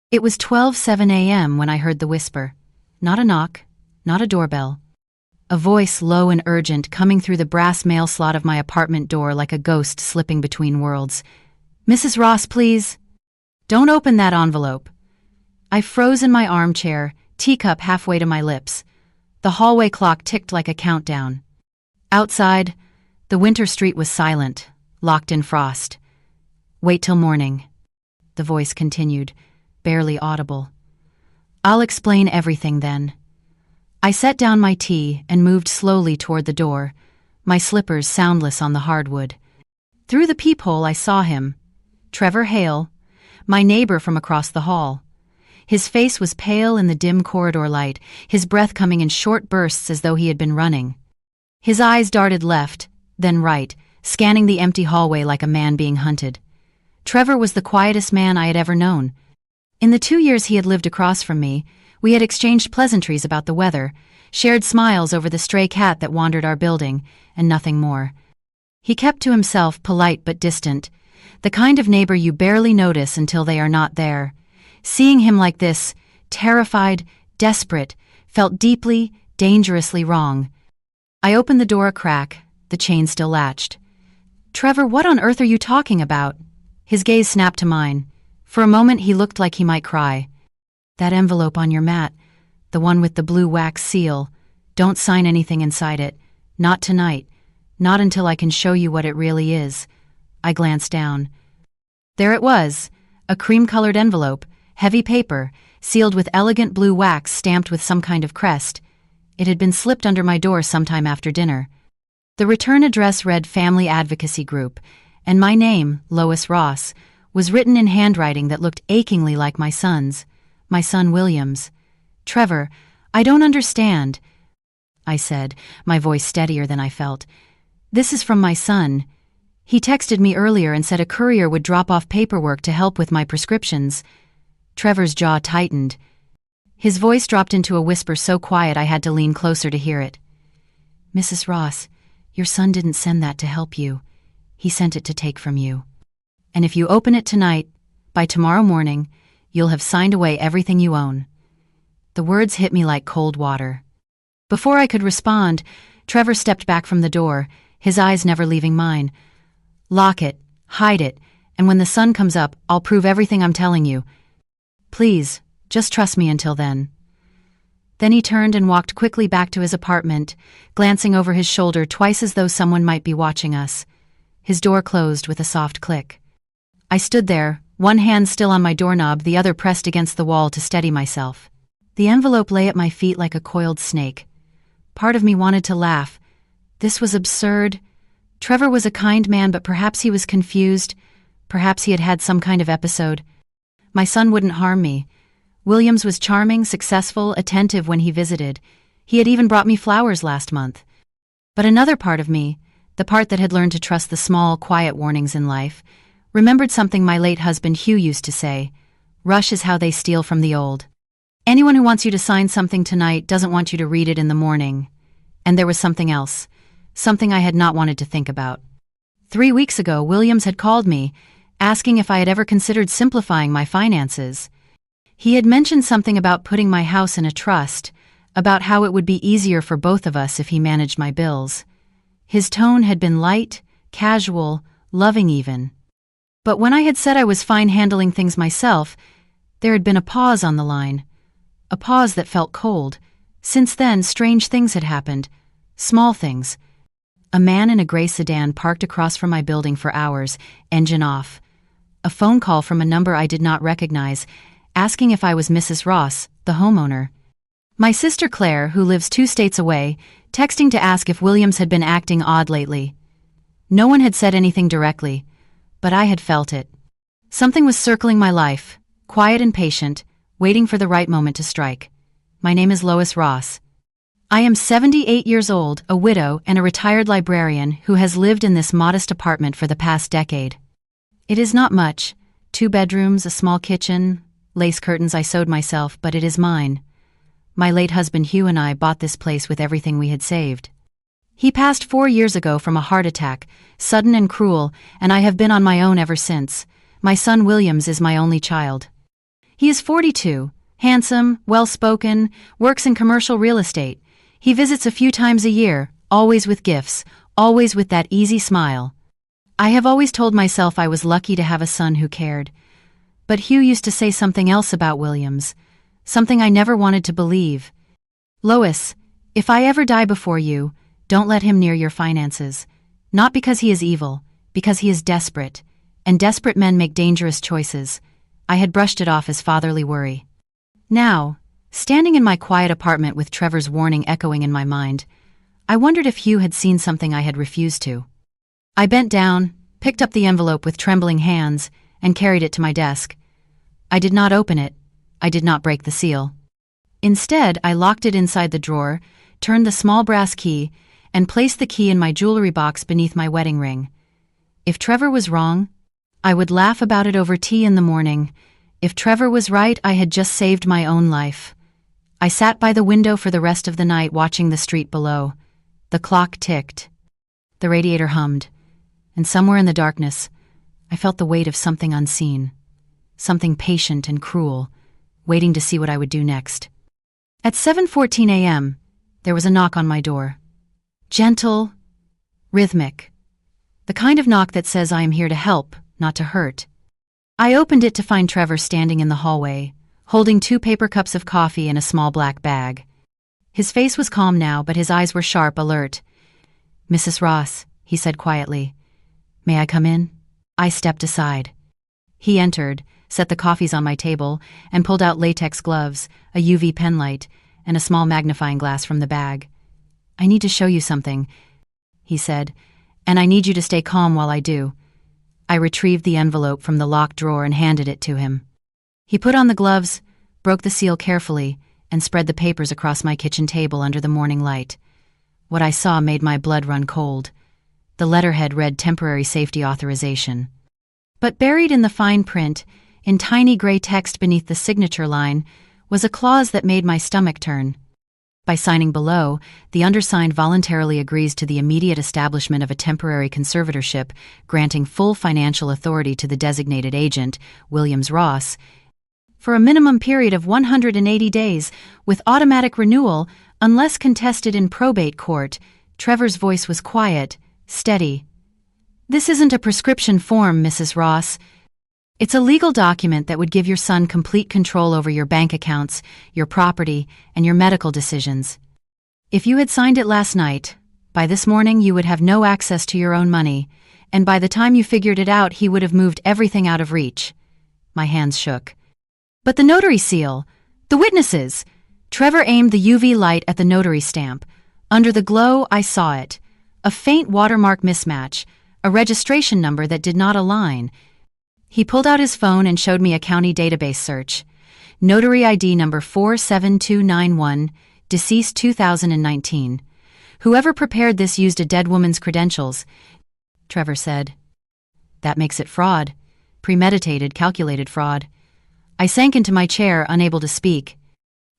It was 12:07 a.m. when I heard the whisper. Not a knock, not a doorbell. A voice low and urgent coming through the brass mail slot of my apartment door like a ghost slipping between worlds. "Mrs. Ross, please. Don't open that envelope." I froze in my armchair, teacup halfway to my lips. The hallway clock ticked like a countdown. Outside, the winter street was silent, locked in frost. "Wait till morning," the voice continued, barely audible. "I'll explain everything then." I set down my tea and moved slowly toward the door, my slippers soundless on the hardwood. Through the peephole I saw him, Trevor Hale, my neighbor from across the hall. His face was pale in the dim corridor light, his breath coming in short bursts as though he had been running. His eyes darted left, then right, scanning the empty hallway like a man being hunted. Trevor was the quietest man I had ever known. In the 2 years he had lived across from me, we had exchanged pleasantries about the weather, shared smiles over the stray cat that wandered our building, and nothing more. He kept to himself, polite but distant, the kind of neighbor you barely notice until they are not there. Seeing him like this, terrified, desperate, felt deeply, dangerously wrong. I opened the door a crack, the chain still latched. "Trevor, what on earth are you talking about?" His gaze snapped to mine. For a moment he looked like he might cry. "That envelope on your mat, the one with the blue wax seal, don't sign anything inside it. Not tonight. Not until I can show you what it really is." I glanced down. There it was, a cream-colored envelope, heavy paper, sealed with elegant blue wax stamped with some kind of crest. It had been slipped under my door sometime after dinner. The return address read Family Advocacy Group, and my name, Lois Ross, was written in handwriting that looked achingly like my son's, my son William's. "Trevor, I don't understand," I said, my voice steadier than I felt. "This is from my son. He texted me earlier and said a courier would drop off paperwork to help with my prescriptions." Trevor's jaw tightened. His voice dropped into a whisper so quiet I had to lean closer to hear it. "Mrs. Ross, your son didn't send that to help you. He sent it to take from you. And if you open it tonight, by tomorrow morning, you'll have signed away everything you own." The words hit me like cold water. Before I could respond, Trevor stepped back from the door, his eyes never leaving mine. "Lock it, hide it, and when the sun comes up, I'll prove everything I'm telling you. Please, just trust me until then." Then he turned and walked quickly back to his apartment, glancing over his shoulder twice as though someone might be watching us. His door closed with a soft click. I stood there, one hand still on my doorknob, the other pressed against the wall to steady myself. The envelope lay at my feet like a coiled snake. Part of me wanted to laugh. This was absurd. Trevor was a kind man, but perhaps he was confused. Perhaps he had had some kind of episode. My son wouldn't harm me. Williams was charming, successful, attentive when he visited. He had even brought me flowers last month. But another part of me, the part that had learned to trust the small, quiet warnings in life, remembered something my late husband Hugh used to say: "Rush is how they steal from the old." Anyone who wants you to sign something tonight doesn't want you to read it in the morning. And there was something else, something I had not wanted to think about. 3 weeks ago, Williams had called me, asking if I had ever considered simplifying my finances. He had mentioned something about putting my house in a trust, about how it would be easier for both of us if he managed my bills. His tone had been light, casual, loving even. But when I had said I was fine handling things myself, there had been a pause on the line. A pause that felt cold. Since then, strange things had happened. Small things. A man in a gray sedan parked across from my building for hours, engine off. A phone call from a number I did not recognize, asking if I was Mrs. Ross, the homeowner. My sister Claire, who lives 2 states away, texting to ask if Williams had been acting odd lately. No one had said anything directly, but I had felt it. Something was circling my life, quiet and patient, waiting for the right moment to strike. My name is Lois Ross. I am 78 years old, a widow, and a retired librarian who has lived in this modest apartment for the past decade. It is not much, 2 bedrooms, a small kitchen, lace curtains I sewed myself, but it is mine. My late husband Hugh and I bought this place with everything we had saved. He passed 4 years ago from a heart attack, sudden and cruel, and I have been on my own ever since. My son Williams is my only child. He is 42, handsome, well-spoken, works in commercial real estate. He visits a few times a year, always with gifts, always with that easy smile. I have always told myself I was lucky to have a son who cared. But Hugh used to say something else about Williams, something I never wanted to believe. Lois, if I ever die before you, don't let him near your finances. Not because he is evil, because he is desperate, and desperate men make dangerous choices. I had brushed it off as fatherly worry. Now, standing in my quiet apartment with Trevor's warning echoing in my mind, I wondered if Hugh had seen something I had refused to. I bent down, picked up the envelope with trembling hands, and carried it to my desk. I did not open it. I did not break the seal. Instead, I locked it inside the drawer, turned the small brass key, and placed the key in my jewelry box beneath my wedding ring. If Trevor was wrong, I would laugh about it over tea in the morning. If Trevor was right, I had just saved my own life. I sat by the window for the rest of the night watching the street below. The clock ticked. The radiator hummed. And somewhere in the darkness, I felt the weight of something unseen. Something patient and cruel, waiting to see what I would do next. At 7:14 a.m., there was a knock on my door. Gentle, rhythmic. The kind of knock that says I am here to help, not to hurt. I opened it to find Trevor standing in the hallway, holding 2 paper cups of coffee in a small black bag. His face was calm now, but his eyes were sharp, alert. "Mrs. Ross," he said quietly. "May I come in?" I stepped aside. He entered, set the coffees on my table, and pulled out latex gloves, a UV pen light, and a small magnifying glass from the bag. "I need to show you something," he said, "and I need you to stay calm while I do." I retrieved the envelope from the locked drawer and handed it to him. He put on the gloves, broke the seal carefully, and spread the papers across my kitchen table under the morning light. What I saw made my blood run cold. The letterhead read Temporary Safety Authorization. But buried in the fine print, in tiny gray text beneath the signature line, was a clause that made my stomach turn. By signing below, the undersigned voluntarily agrees to the immediate establishment of a temporary conservatorship, granting full financial authority to the designated agent, Williams Ross, for a minimum period of 180 days, with automatic renewal, unless contested in probate court. Trevor's voice was quiet, steady. "This isn't a prescription form, Mrs. Ross. It's a legal document that would give your son complete control over your bank accounts, your property, and your medical decisions. If you had signed it last night, by this morning you would have no access to your own money, and by the time you figured it out, he would have moved everything out of reach." My hands shook. "But the notary seal, the witnesses!" Trevor aimed the UV light at the notary stamp. Under the glow, I saw it. A faint watermark mismatch, a registration number that did not align. He pulled out his phone and showed me a county database search. Notary ID number 47291, deceased 2019. "Whoever prepared this used a dead woman's credentials," Trevor said. "That makes it fraud. Premeditated, calculated fraud." I sank into my chair, unable to speak.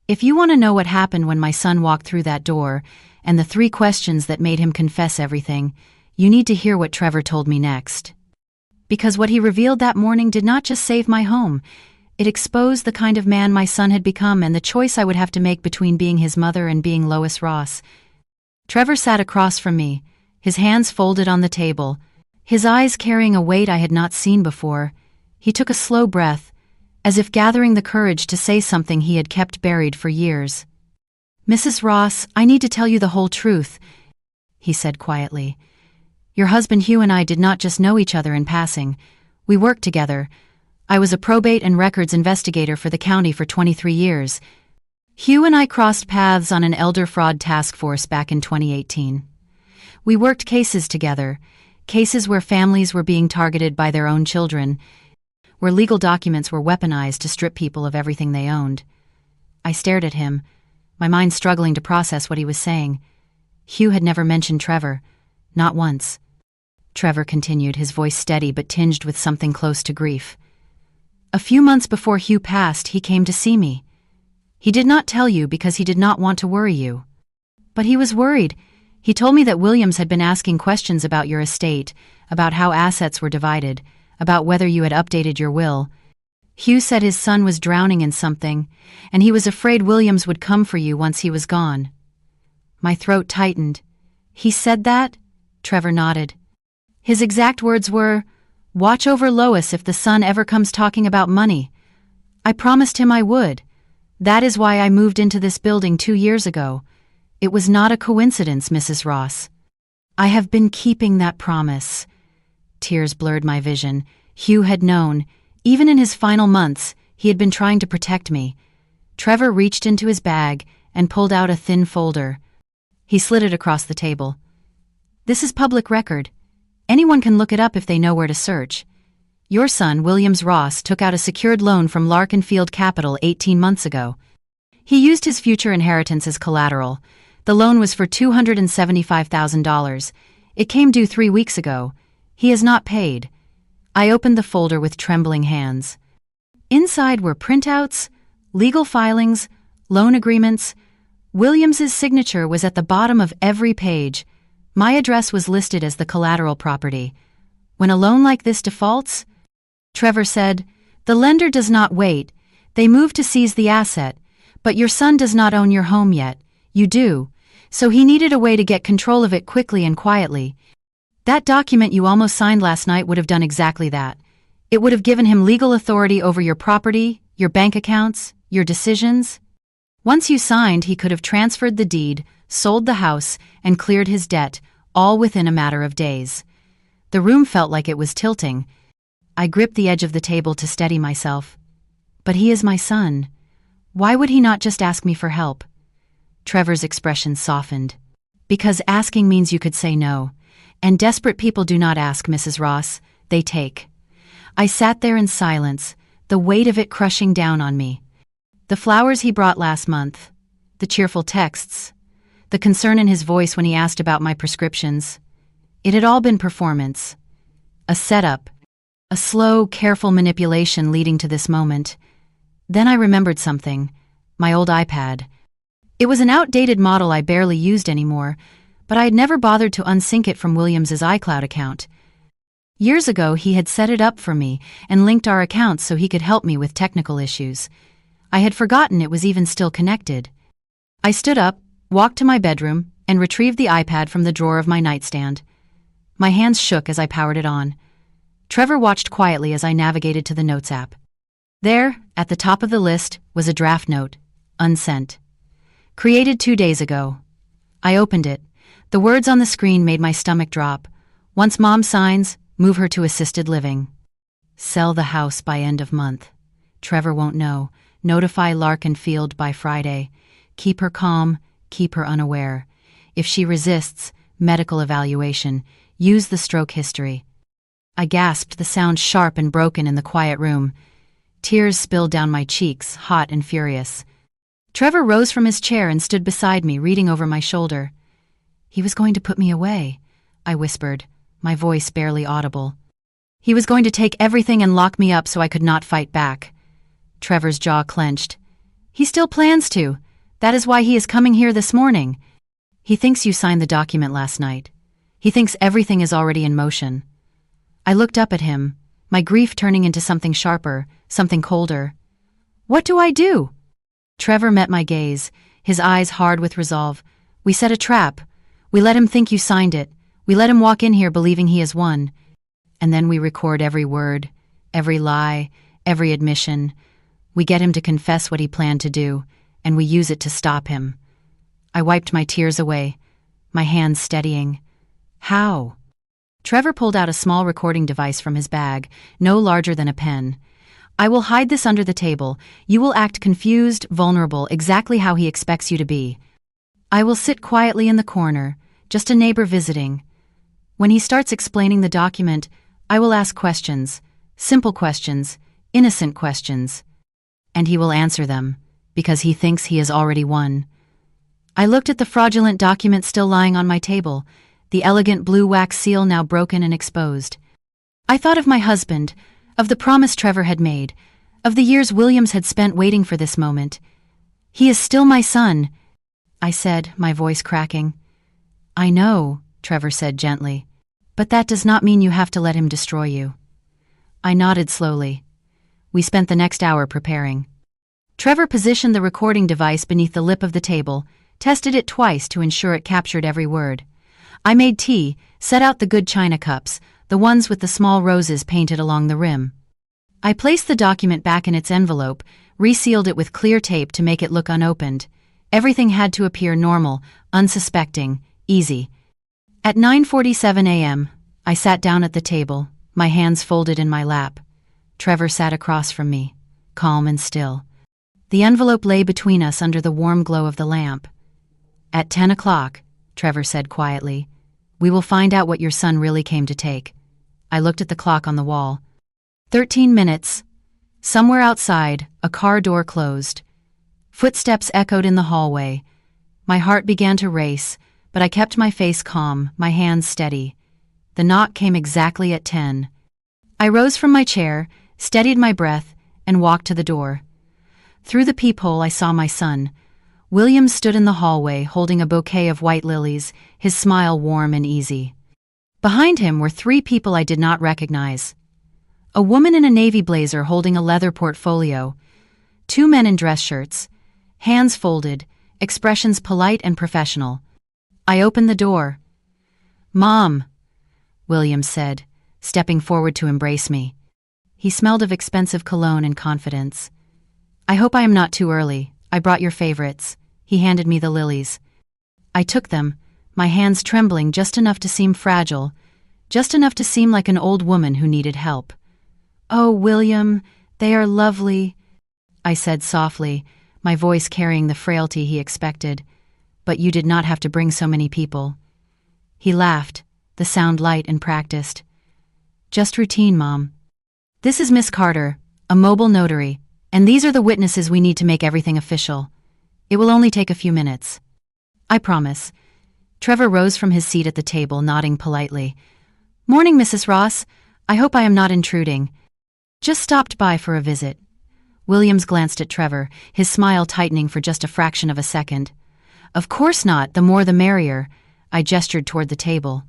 If you want to know what happened when my son walked through that door, and the 3 questions that made him confess everything, you need to hear what Trevor told me next. Because what he revealed that morning did not just save my home, it exposed the kind of man my son had become and the choice I would have to make between being his mother and being Lois Ross. Trevor sat across from me, his hands folded on the table, his eyes carrying a weight I had not seen before. He took a slow breath, as if gathering the courage to say something he had kept buried for years. "Mrs. Ross, I need to tell you the whole truth," he said quietly. "Your husband Hugh and I did not just know each other in passing. We worked together. I was a probate and records investigator for the county for 23 years. Hugh and I crossed paths on an elder fraud task force back in 2018. We worked cases together, cases where families were being targeted by their own children, where legal documents were weaponized to strip people of everything they owned." I stared at him, my mind struggling to process what he was saying. Hugh had never mentioned Trevor, not once. Trevor continued, his voice steady but tinged with something close to grief. "A few months before Hugh passed, he came to see me. He did not tell you because he did not want to worry you. But he was worried. He told me that Williams had been asking questions about your estate, about how assets were divided, about whether you had updated your will. Hugh said his son was drowning in something, and he was afraid Williams would come for you once he was gone. My throat tightened. He said that? Trevor nodded. His exact words were, "Watch over Lois if the son ever comes talking about money." I promised him I would. That is why I moved into this building 2 years ago. It was not a coincidence, Mrs. Ross. I have been keeping that promise. Tears blurred my vision. Hugh had known. Even in his final months, he had been trying to protect me. Trevor reached into his bag and pulled out a thin folder. He slid it across the table. This is public record. Anyone can look it up if they know where to search. Your son, Williams Ross, took out a secured loan from Larkin Field Capital 18 months ago. He used his future inheritance as collateral. The loan was for $275,000. It came due 3 weeks ago. He has not paid. I opened the folder with trembling hands. Inside were printouts, legal filings, loan agreements. Williams's signature was at the bottom of every page. My address was listed as the collateral property. When a loan like this defaults, Trevor said, the lender does not wait. They move to seize the asset, but your son does not own your home yet. You do. So he needed a way to get control of it quickly and quietly. That document you almost signed last night would have done exactly that. It would have given him legal authority over your property, your bank accounts, your decisions. Once you signed, he could have transferred the deed, sold the house, and cleared his debt, all within a matter of days. The room felt like it was tilting. I gripped the edge of the table to steady myself. But he is my son. Why would he not just ask me for help? Trevor's expression softened. Because asking means you could say no. And desperate people do not ask, Mrs. Ross. They take. I sat there in silence, the weight of it crushing down on me. The flowers he brought last month, the cheerful texts, the concern in his voice when he asked about my prescriptions. It had all been performance. A setup. A slow, careful manipulation leading to this moment. Then I remembered something. My old iPad. It was an outdated model I barely used anymore, but I had never bothered to unsync it from Williams's iCloud account. Years ago, he had set it up for me and linked our accounts so he could help me with technical issues. I had forgotten it was even still connected. I stood up, walked to my bedroom, and retrieved the iPad from the drawer of my nightstand. My hands shook as I powered it on. Trevor watched quietly as I navigated to the Notes app. There, at the top of the list, was a draft note, unsent. Created 2 days ago. I opened it. The words on the screen made my stomach drop. Once Mom signs, move her to assisted living. Sell the house by end of month. Trevor won't know. Notify Larkin Field by Friday. Keep her calm, keep her unaware. If she resists, medical evaluation. Use the stroke history. I gasped, the sound sharp and broken in the quiet room. Tears spilled down my cheeks, hot and furious. Trevor rose from his chair and stood beside me, reading over my shoulder. He was going to put me away, I whispered, my voice barely audible. He was going to take everything and lock me up so I could not fight back. Trevor's jaw clenched. He still plans to. That is why he is coming here this morning. He thinks you signed the document last night. He thinks everything is already in motion. I looked up at him, my grief turning into something sharper, something colder. What do I do? Trevor met my gaze, his eyes hard with resolve. We set a trap. We let him think you signed it. We let him walk in here believing he has won. And then we record every word, every lie, every admission. We get him to confess what he planned to do, and we use it to stop him. I wiped my tears away, my hands steadying. How? Trevor pulled out a small recording device from his bag, no larger than a pen. I will hide this under the table. You will act confused, vulnerable, exactly how he expects you to be. I will sit quietly in the corner, just a neighbor visiting. When he starts explaining the document, I will ask questions, simple questions, innocent questions. And he will answer them, because he thinks he has already won. I looked at the fraudulent document still lying on my table, the elegant blue wax seal now broken and exposed. I thought of my husband, of the promise Trevor had made, of the years Williams had spent waiting for this moment. He is still my son, I said, my voice cracking. I know, Trevor said gently, but that does not mean you have to let him destroy you. I nodded slowly. We spent the next hour preparing. Trevor positioned the recording device beneath the lip of the table, tested it twice to ensure it captured every word. I made tea, set out the good china cups, the ones with the small roses painted along the rim. I placed the document back in its envelope, resealed it with clear tape to make it look unopened. Everything had to appear normal, unsuspecting, easy. At 9:47 a.m., I sat down at the table, my hands folded in my lap. Trevor sat across from me, calm and still. The envelope lay between us under the warm glow of the lamp. At 10 o'clock, Trevor said quietly, we will find out what your son really came to take. I looked at the clock on the wall. 13 minutes. Somewhere outside, a car door closed. Footsteps echoed in the hallway. My heart began to race, but I kept my face calm, my hands steady. The knock came exactly at 10. I rose from my chair, steadied my breath, and walked to the door. Through the peephole I saw my son. William stood in the hallway holding a bouquet of white lilies, his smile warm and easy. Behind him were 3 people I did not recognize. A woman in a navy blazer holding a leather portfolio, 2 men in dress shirts, hands folded, expressions polite and professional. I opened the door. "Mom," William said, stepping forward to embrace me. He smelled of expensive cologne and confidence. "I hope I am not too early. I brought your favorites." He handed me the lilies. I took them, my hands trembling just enough to seem fragile, just enough to seem like an old woman who needed help. "Oh, William, they are lovely," I said softly, my voice carrying the frailty he expected. "But you did not have to bring so many people." He laughed, the sound light and practiced. "Just routine, Mom. This is Miss Carter, a mobile notary, and these are the witnesses we need to make everything official. It will only take a few minutes. I promise." Trevor rose from his seat at the table, nodding politely. "Morning, Mrs. Ross. I hope I am not intruding. Just stopped by for a visit." Williams glanced at Trevor, his smile tightening for just a fraction of a second. "Of course not, the more the merrier." I gestured toward the table.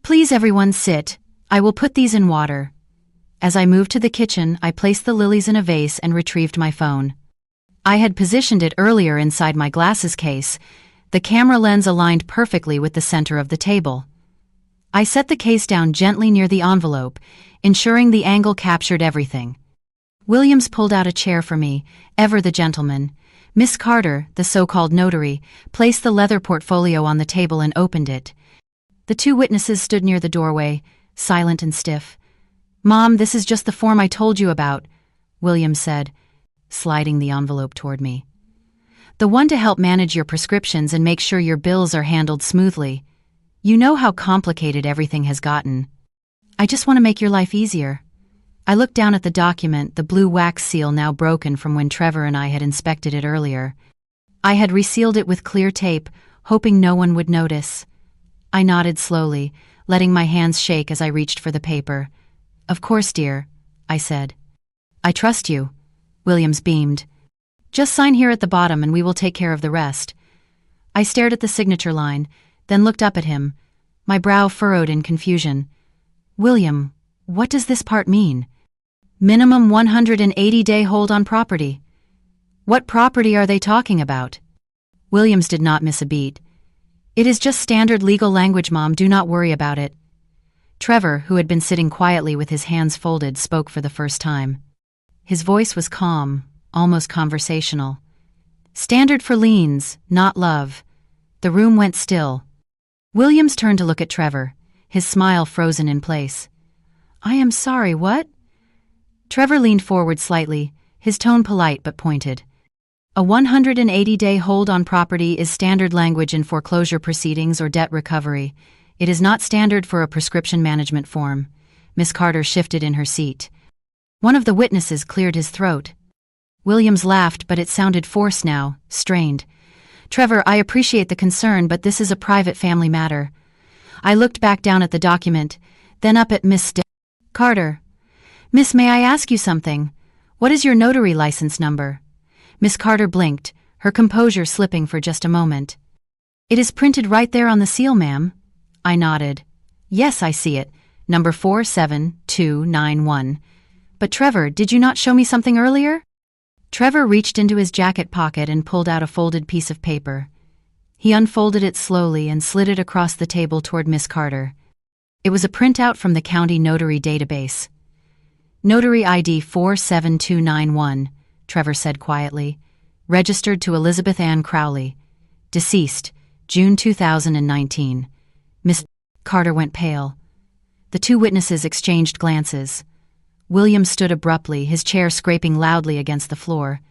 "Please everyone sit. I will put these in water." As I moved to the kitchen, I placed the lilies in a vase and retrieved my phone. I had positioned it earlier inside my glasses case. The camera lens aligned perfectly with the center of the table. I set the case down gently near the envelope, ensuring the angle captured everything. Williams pulled out a chair for me, ever the gentleman. Miss Carter, the so-called notary, placed the leather portfolio on the table and opened it. The 2 witnesses stood near the doorway, silent and stiff. "Mom, this is just the form I told you about," William said, sliding the envelope toward me. "The one to help manage your prescriptions and make sure your bills are handled smoothly. You know how complicated everything has gotten. I just want to make your life easier." I looked down at the document, the blue wax seal now broken from when Trevor and I had inspected it earlier. I had resealed it with clear tape, hoping no one would notice. I nodded slowly, letting my hands shake as I reached for the paper. "Of course, dear," I said. "I trust you." Williams beamed. "Just sign here at the bottom and we will take care of the rest." I stared at the signature line, then looked up at him, my brow furrowed in confusion. "William, what does this part mean? Minimum 180-day hold on property. What property are they talking about?" Williams did not miss a beat. "It is just standard legal language, Mom, do not worry about it." Trevor, who had been sitting quietly with his hands folded, spoke for the first time. His voice was calm, almost conversational. "Standard for liens, not love." The room went still. Williams turned to look at Trevor, his smile frozen in place. "I am sorry, what?" Trevor leaned forward slightly, his tone polite but pointed. "A 180-day hold on property is standard language in foreclosure proceedings or debt recovery. It is not standard for a prescription management form." Miss Carter shifted in her seat. One of the witnesses cleared his throat. Williams laughed, but it sounded forced now, strained. "Trevor, I appreciate the concern, but this is a private family matter." I looked back down at the document, then up at Miss Carter. "Miss, may I ask you something? What is your notary license number?" Miss Carter blinked, her composure slipping for just a moment. "It is printed right there on the seal, ma'am." I nodded. "Yes, I see it. Number 47291. But Trevor, did you not show me something earlier? Trevor reached into his jacket pocket and pulled out a folded piece of paper. He unfolded it slowly and slid it across the table toward Miss Carter. It was a printout from the county notary database. Notary ID 47291, Trevor said quietly. Registered to Elizabeth Ann Crowley. Deceased, June 2019. Miss Carter went pale. The two witnesses exchanged glances. William stood abruptly, his chair scraping loudly against the floor.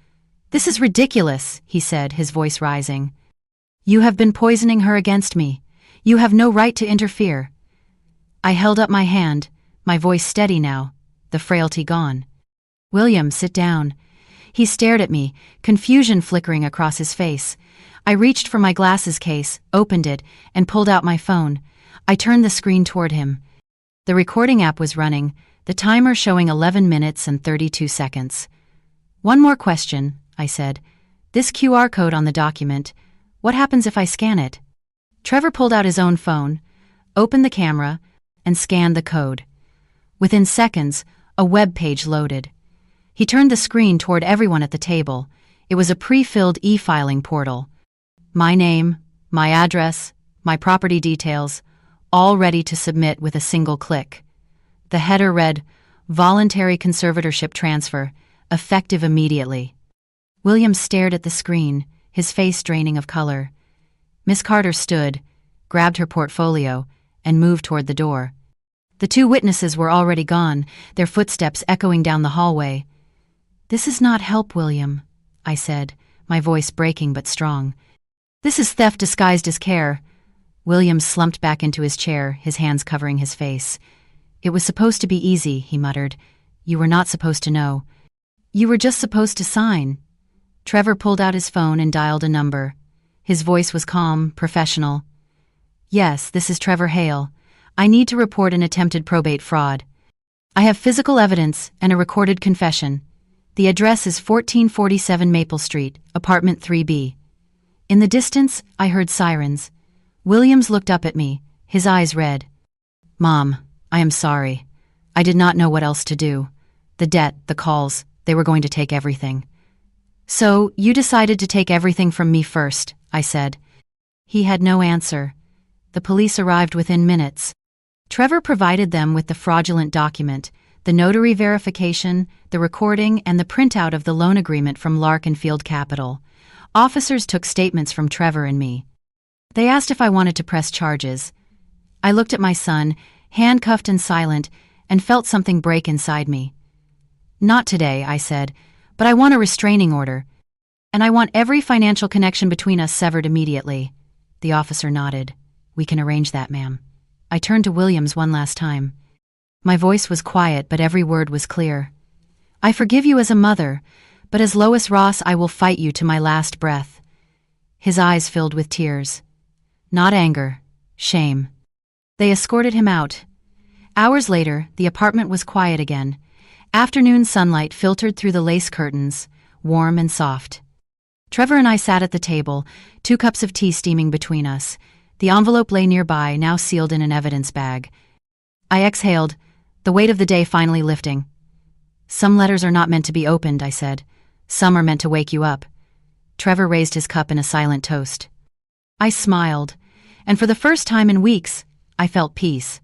"This is ridiculous," he said, his voice rising. "You have been poisoning her against me. You have no right to interfere." I held up my hand, my voice steady now, the frailty gone. "William, sit down." He stared at me, confusion flickering across his face. I reached for my glasses case, opened it, and pulled out my phone. I turned the screen toward him. The recording app was running, the timer showing 11 minutes and 32 seconds. "One more question," I said. "This QR code on the document, what happens if I scan it?" Trevor pulled out his own phone, opened the camera, and scanned the code. Within seconds, a web page loaded. He turned the screen toward everyone at the table. It was a pre-filled e-filing portal. My name, my address, my property details, all ready to submit with a single click. The header read, "Voluntary conservatorship transfer, effective immediately." William stared at the screen, his face draining of color. Miss Carter stood, grabbed her portfolio, and moved toward the door. The two witnesses were already gone, their footsteps echoing down the hallway. "This is not help, William," I said, my voice breaking but strong. "This is theft disguised as care." William slumped back into his chair, his hands covering his face. "It was supposed to be easy," he muttered. "You were not supposed to know. You were just supposed to sign." Trevor pulled out his phone and dialed a number. His voice was calm, professional. "Yes, this is Trevor Hale. I need to report an attempted probate fraud. I have physical evidence and a recorded confession. The address is 1447 Maple Street, apartment 3B. In the distance, I heard sirens. Williams looked up at me, his eyes red. "Mom, I am sorry. I did not know what else to do. The debt, the calls, they were going to take everything." "So, you decided to take everything from me first," I said. He had no answer. The police arrived within minutes. Trevor provided them with the fraudulent document, the notary verification, the recording, and the printout of the loan agreement from Lark and Field Capital. Officers took statements from Trevor and me. They asked if I wanted to press charges. I looked at my son, handcuffed and silent, and felt something break inside me. "Not today," I said, "but I want a restraining order. And I want every financial connection between us severed immediately." The officer nodded. "We can arrange that, ma'am." I turned to Williams one last time. My voice was quiet, but every word was clear. "I forgive you as a mother, but as Lois Ross I will fight you to my last breath." His eyes filled with tears. Not anger, shame. They escorted him out. Hours later, the apartment was quiet again. Afternoon sunlight filtered through the lace curtains, warm and soft. Trevor and I sat at the table, 2 cups of tea steaming between us. The envelope lay nearby, now sealed in an evidence bag. I exhaled, the weight of the day finally lifting. "Some letters are not meant to be opened," I said. "Some are meant to wake you up." Trevor raised his cup in a silent toast. I smiled, and for the first time in weeks, I felt peace.